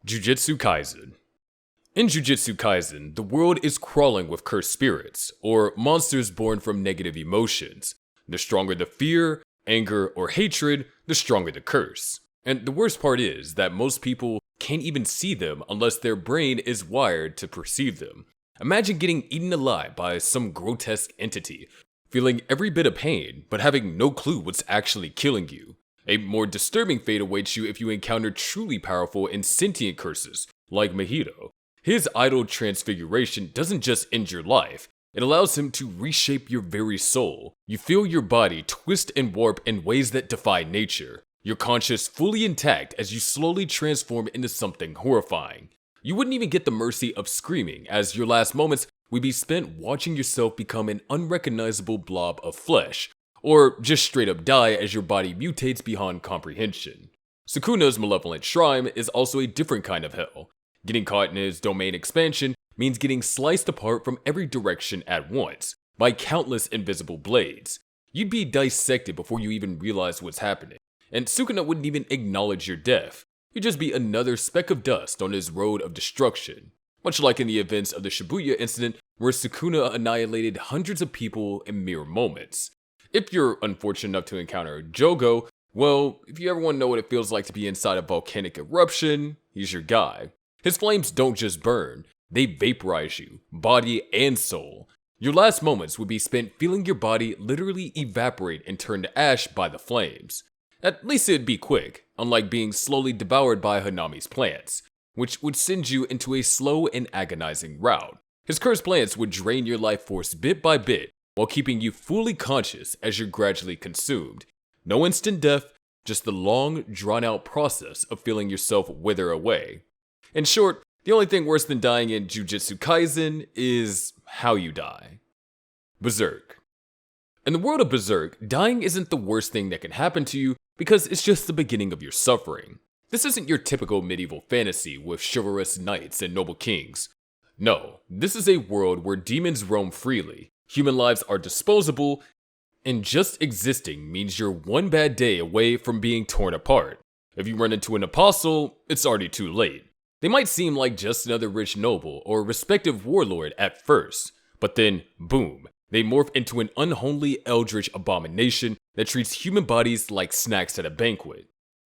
Jujutsu Kaisen. In Jujutsu Kaisen, the world is crawling with cursed spirits, or monsters born from negative emotions. The stronger the fear, anger, or hatred, the stronger the curse. And the worst part is that most people can't even see them unless their brain is wired to perceive them. Imagine getting eaten alive by some grotesque entity, feeling every bit of pain, but having no clue what's actually killing you. A more disturbing fate awaits you if you encounter truly powerful and sentient curses, like Mahito. His idle transfiguration doesn't just end your life, it allows him to reshape your very soul. You feel your body twist and warp in ways that defy nature, your conscience fully intact as you slowly transform into something horrifying. You wouldn't even get the mercy of screaming, as your last moments would be spent watching yourself become an unrecognizable blob of flesh, or just straight up die as your body mutates beyond comprehension. Sukuna's Malevolent Shrine is also a different kind of hell. Getting caught in his domain expansion means getting sliced apart from every direction at once, by countless invisible blades. You'd be dissected before you even realize what's happening, and Sukuna wouldn't even acknowledge your death. You'd just be another speck of dust on his road of destruction. Much like in the events of the Shibuya incident where Sukuna annihilated hundreds of people in mere moments. If you're unfortunate enough to encounter Jogo, well, if you ever want to know what it feels like to be inside a volcanic eruption, he's your guy. His flames don't just burn, they vaporize you, body and soul. Your last moments would be spent feeling your body literally evaporate and turn to ash by the flames. At least it'd be quick, unlike being slowly devoured by Hanami's plants, which would send you into a slow and agonizing route. His cursed plants would drain your life force bit by bit, while keeping you fully conscious as you're gradually consumed. No instant death, just the long, drawn-out process of feeling yourself wither away. In short, the only thing worse than dying in Jujutsu Kaisen is how you die. Berserk. In the world of Berserk, dying isn't the worst thing that can happen to you because it's just the beginning of your suffering. This isn't your typical medieval fantasy with chivalrous knights and noble kings. No, this is a world where demons roam freely, human lives are disposable, and just existing means you're one bad day away from being torn apart. If you run into an apostle, it's already too late. They might seem like just another rich noble or respective warlord at first, but then, boom, they morph into an unholy eldritch abomination that treats human bodies like snacks at a banquet.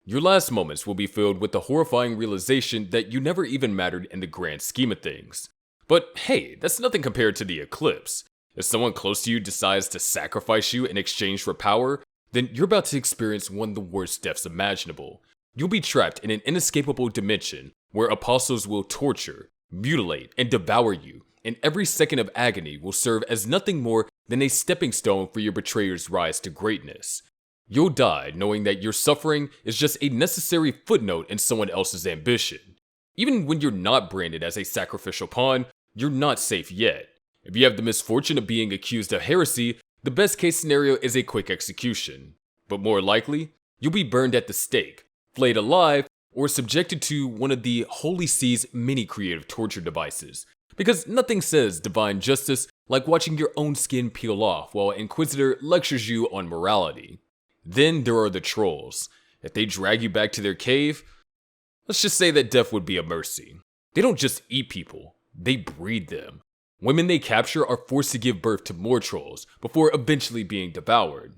Your last moments will be filled with the horrifying realization that you never even mattered in the grand scheme of things. But hey, that's nothing compared to the Eclipse. If someone close to you decides to sacrifice you in exchange for power, then you're about to experience one of the worst deaths imaginable. You'll be trapped in an inescapable dimension where apostles will torture, mutilate, and devour you, and every second of agony will serve as nothing more than a stepping stone for your betrayer's rise to greatness. You'll die knowing that your suffering is just a necessary footnote in someone else's ambition. Even when you're not branded as a sacrificial pawn, you're not safe yet. If you have the misfortune of being accused of heresy, the best case scenario is a quick execution. But more likely, you'll be burned at the stake, flayed alive, or subjected to one of the Holy See's many creative torture devices. Because nothing says divine justice like watching your own skin peel off while an Inquisitor lectures you on morality. Then there are the trolls. If they drag you back to their cave, let's just say that death would be a mercy. They don't just eat people, they breed them. Women they capture are forced to give birth to more trolls before eventually being devoured.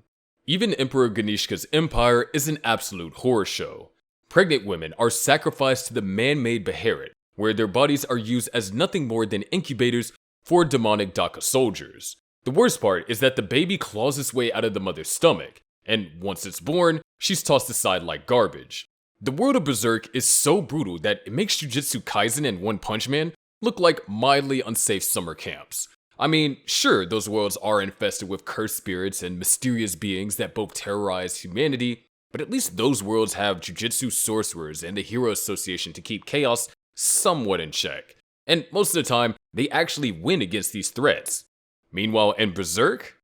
Even Emperor Ganishka's empire is an absolute horror show. Pregnant women are sacrificed to the man-made Beherit, where their bodies are used as nothing more than incubators for demonic Daka soldiers. The worst part is that the baby claws its way out of the mother's stomach, and once it's born, she's tossed aside like garbage. The world of Berserk is so brutal that it makes Jujutsu Kaisen and One Punch Man look like mildly unsafe summer camps. I mean, sure, those worlds are infested with cursed spirits and mysterious beings that both terrorize humanity, but at least those worlds have jujutsu sorcerers and the Hero Association to keep chaos somewhat in check. And most of the time, they actually win against these threats. Meanwhile, in Berserk,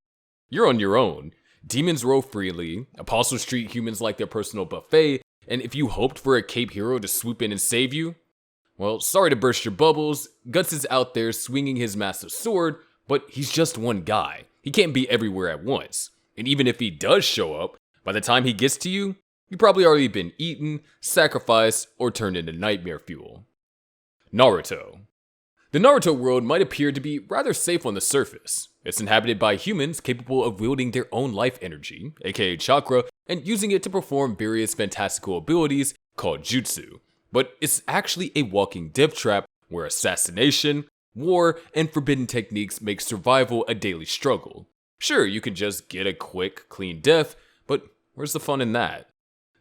you're on your own. Demons roam freely, apostles treat humans like their personal buffet, and if you hoped for a cape hero to swoop in and save you, well, sorry to burst your bubbles, Guts is out there swinging his massive sword, but he's just one guy. He can't be everywhere at once. And even if he does show up, by the time he gets to you, You've probably already been eaten, sacrificed, or turned into nightmare fuel. Naruto. The Naruto world might appear to be rather safe on the surface. It's inhabited by humans capable of wielding their own life energy, aka chakra, and using it to perform various fantastical abilities called jutsu. But it's actually a walking death trap where assassination, war, and forbidden techniques make survival a daily struggle. Sure, you can just get a quick, clean death, but where's the fun in that?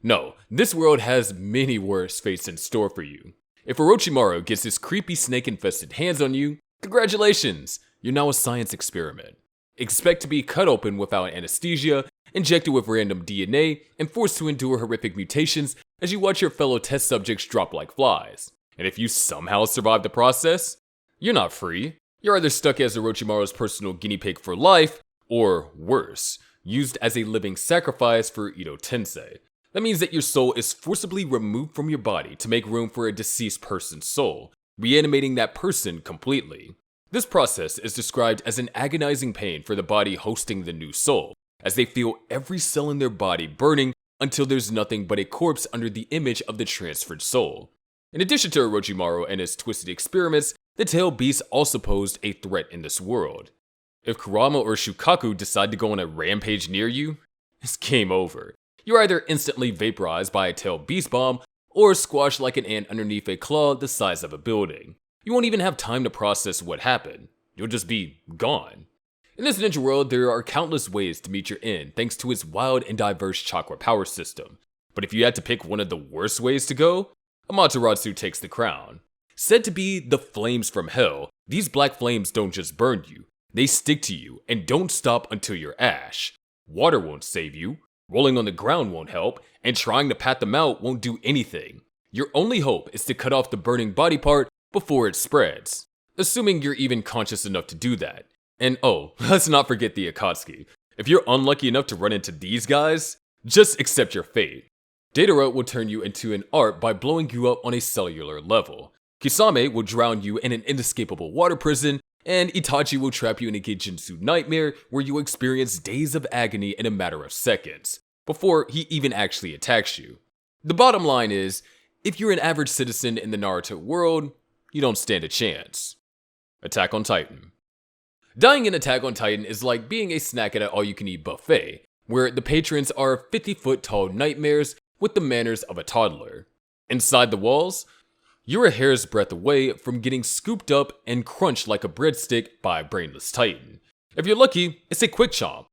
No, this world has many worse fates in store for you. If Orochimaru gets his creepy snake-infested hands on you, congratulations! You're now a science experiment. Expect to be cut open without anesthesia, injected with random DNA, and forced to endure horrific mutations as you watch your fellow test subjects drop like flies. And if you somehow survive the process, you're not free. You're either stuck as Orochimaru's personal guinea pig for life, or worse, used as a living sacrifice for Ito Tensei. That means that your soul is forcibly removed from your body to make room for a deceased person's soul, reanimating that person completely. This process is described as an agonizing pain for the body hosting the new soul, as they feel every cell in their body burning until there's nothing but a corpse under the image of the transferred soul. In addition to Orochimaru and his twisted experiments, the tailed beast also posed a threat in this world. If Kurama or Shukaku decide to go on a rampage near you, it's game over. You're either instantly vaporized by a tailed beast bomb, or squashed like an ant underneath a claw the size of a building. You won't even have time to process what happened. You'll just be gone. In this ninja world, there are countless ways to meet your end thanks to its wild and diverse chakra power system. But if you had to pick one of the worst ways to go, Amaterasu takes the crown. Said to be the flames from hell, these black flames don't just burn you, they stick to you and don't stop until you're ash. Water won't save you, rolling on the ground won't help, and trying to pat them out won't do anything. Your only hope is to cut off the burning body part before it spreads, assuming you're even conscious enough to do that. And oh, let's not forget the Akatsuki. If you're unlucky enough to run into these guys, just accept your fate. Deidara will turn you into an art by blowing you up on a cellular level. Kisame will drown you in an inescapable water prison, and Itachi will trap you in a Geijinsu nightmare where you experience days of agony in a matter of seconds, before he even actually attacks you. The bottom line is, if you're an average citizen in the Naruto world, you don't stand a chance. Attack on Titan. Dying in Attack on Titan is like being a snack at an all-you-can-eat buffet, where the patrons are 50-foot-tall nightmares with the manners of a toddler. Inside the walls, you're a hair's breadth away from getting scooped up and crunched like a breadstick by a brainless Titan. If you're lucky, it's a quick chomp.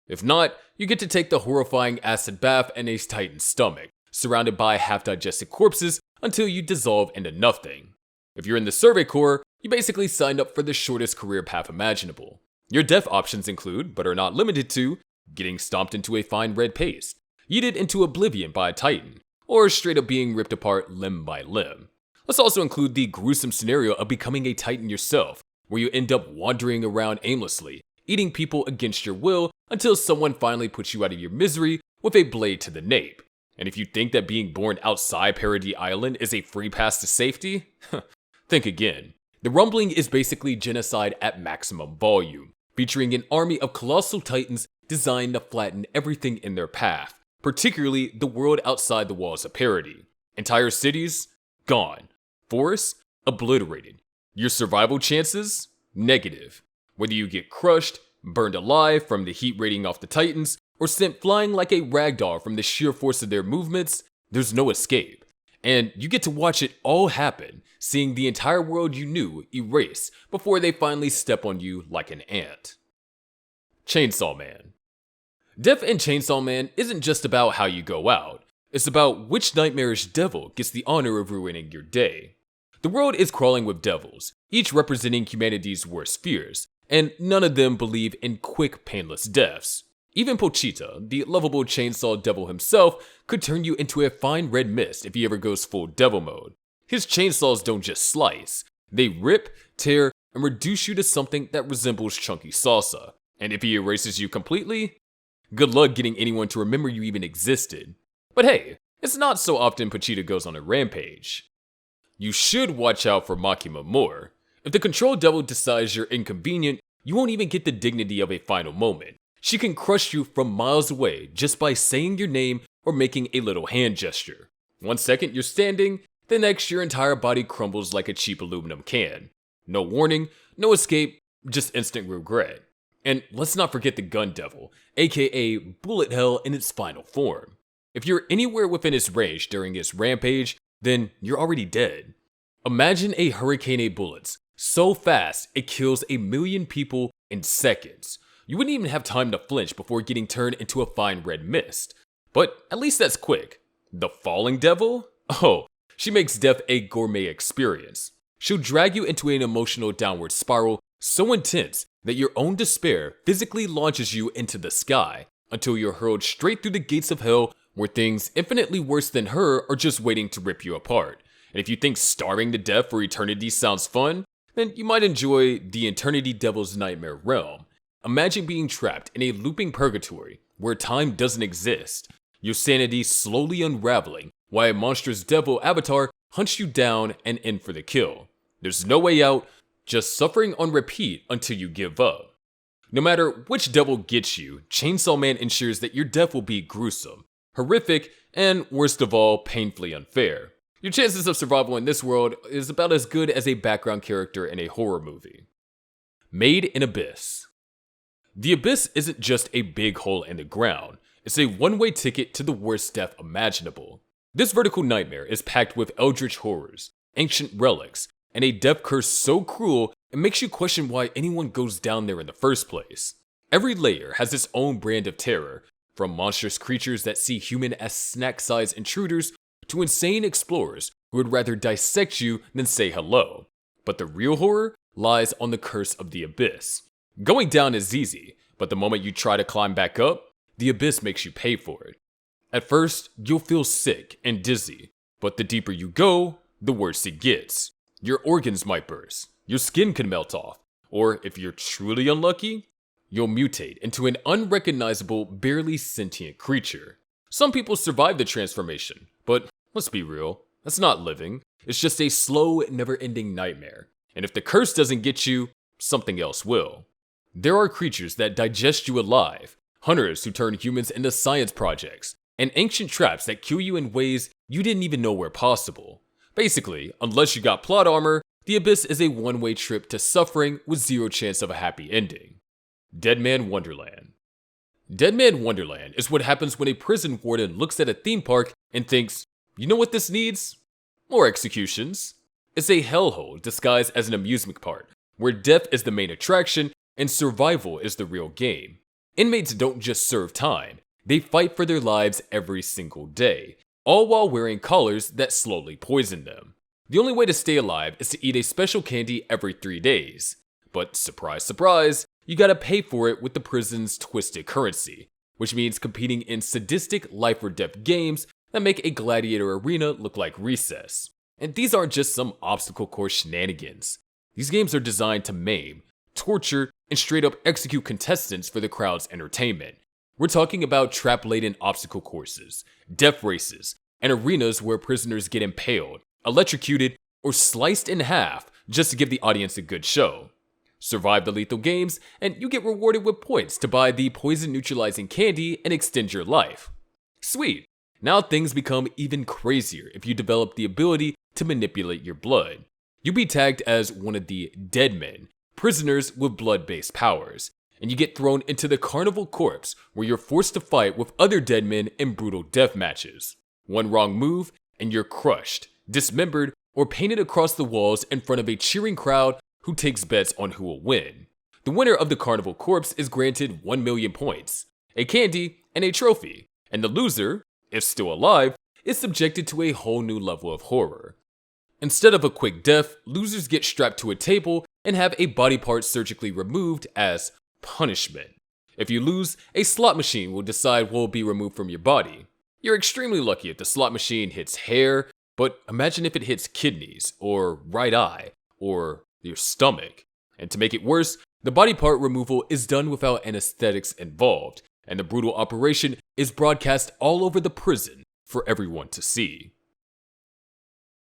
If not, you get to take the horrifying acid bath in a Titan's stomach, surrounded by half-digested corpses until you dissolve into nothing. If you're in the Survey Corps, you basically signed up for the shortest career path imaginable. Your death options include, but are not limited to, getting stomped into a fine red paste, yeeted into oblivion by a Titan, or straight up being ripped apart limb by limb. Let's also include the gruesome scenario of becoming a Titan yourself, where you end up wandering around aimlessly, eating people against your will until someone finally puts you out of your misery with a blade to the nape. And if you think that being born outside Paradis Island is a free pass to safety, think again. The Rumbling is basically genocide at maximum volume, featuring an army of colossal titans designed to flatten everything in their path, particularly the world outside the walls of Paradis. Entire cities? Gone. Forests? Obliterated. Your survival chances? Negative. Whether you get crushed, burned alive from the heat radiating off the titans, or sent flying like a ragdoll from the sheer force of their movements, there's no escape. And you get to watch it all happen, seeing the entire world you knew erase before they finally step on you like an ant. Chainsaw Man. Death in Chainsaw Man isn't just about how you go out, it's about which nightmarish devil gets the honor of ruining your day. The world is crawling with devils, each representing humanity's worst fears, and none of them believe in quick, painless deaths. Even Pochita, the lovable chainsaw devil himself, could turn you into a fine red mist if he ever goes full devil mode. His chainsaws don't just slice, they rip, tear, and reduce you to something that resembles chunky salsa. And if he erases you completely, good luck getting anyone to remember you even existed. But hey, it's not so often Pochita goes on a rampage. You should watch out for Makima more. If the control devil decides you're inconvenient, you won't even get the dignity of a final moment. She can crush you from miles away just by saying your name or making a little hand gesture. 1 second you're standing, the next your entire body crumbles like a cheap aluminum can. No warning, no escape, just instant regret. And let's not forget the Gun Devil, aka Bullet Hell in its final form. If you're anywhere within its range during its rampage, then you're already dead. Imagine a hurricane of bullets, so fast it kills 1 million people in seconds. You wouldn't even have time to flinch before getting turned into a fine red mist. But at least that's quick. The Falling Devil? Oh, she makes death a gourmet experience. She'll drag you into an emotional downward spiral so intense that your own despair physically launches you into the sky until you're hurled straight through the gates of hell where things infinitely worse than her are just waiting to rip you apart. And if you think starving to death for eternity sounds fun, then you might enjoy the Eternity Devil's Nightmare realm. Imagine being trapped in a looping purgatory where time doesn't exist, your sanity slowly unraveling while a monstrous devil avatar hunts you down and in for the kill. There's no way out, just suffering on repeat until you give up. No matter which devil gets you, Chainsaw Man ensures that your death will be gruesome, horrific, and worst of all, painfully unfair. Your chances of survival in this world is about as good as a background character in a horror movie. Made in Abyss. The Abyss isn't just a big hole in the ground, it's a one-way ticket to the worst death imaginable. This vertical nightmare is packed with eldritch horrors, ancient relics, and a death curse so cruel it makes you question why anyone goes down there in the first place. Every layer has its own brand of terror, from monstrous creatures that see human as snack-sized intruders to insane explorers who would rather dissect you than say hello. But the real horror lies on the curse of the Abyss. Going down is easy, but the moment you try to climb back up, the Abyss makes you pay for it. At first, you'll feel sick and dizzy, but the deeper you go, the worse it gets. Your organs might burst, your skin can melt off, or if you're truly unlucky, you'll mutate into an unrecognizable, barely sentient creature. Some people survive the transformation, but let's be real, that's not living. It's just a slow, never-ending nightmare. And if the curse doesn't get you, something else will. There are creatures that digest you alive, hunters who turn humans into science projects, and ancient traps that kill you in ways you didn't even know were possible. Basically, unless you got plot armor, the Abyss is a one-way trip to suffering with zero chance of a happy ending. Deadman Wonderland. Deadman Wonderland is what happens when a prison warden looks at a theme park and thinks, you know what this needs? More executions. It's a hellhole disguised as an amusement park, where death is the main attraction and survival is the real game. Inmates don't just serve time, they fight for their lives every single day, all while wearing collars that slowly poison them. The only way to stay alive is to eat a special candy every 3 days. But surprise, surprise, you gotta pay for it with the prison's twisted currency, which means competing in sadistic life or death games that make a gladiator arena look like recess. And these aren't just some obstacle course shenanigans. These games are designed to maim, torture, and straight up execute contestants for the crowd's entertainment. We're talking about trap-laden obstacle courses, death races, and arenas where prisoners get impaled, electrocuted, or sliced in half just to give the audience a good show. Survive the lethal games, and you get rewarded with points to buy the poison-neutralizing candy and extend your life. Sweet! Now things become even crazier if you develop the ability to manipulate your blood. You'll be tagged as one of the Deadmen, prisoners with blood-based powers, and you get thrown into the Carnival Corpse where you're forced to fight with other Deadmen in brutal death matches. One wrong move, and you're crushed, dismembered, or painted across the walls in front of a cheering crowd who takes bets on who will win. The winner of the Carnival Corpse is granted 1 million points, a candy, and a trophy, and the loser, if still alive, is subjected to a whole new level of horror. Instead of a quick death, losers get strapped to a table and have a body part surgically removed as punishment. If you lose, a slot machine will decide what will be removed from your body. You're extremely lucky if the slot machine hits hair, but imagine if it hits kidneys, or right eye, or your stomach. And to make it worse, the body part removal is done without anesthetics involved, and the brutal operation is broadcast all over the prison for everyone to see.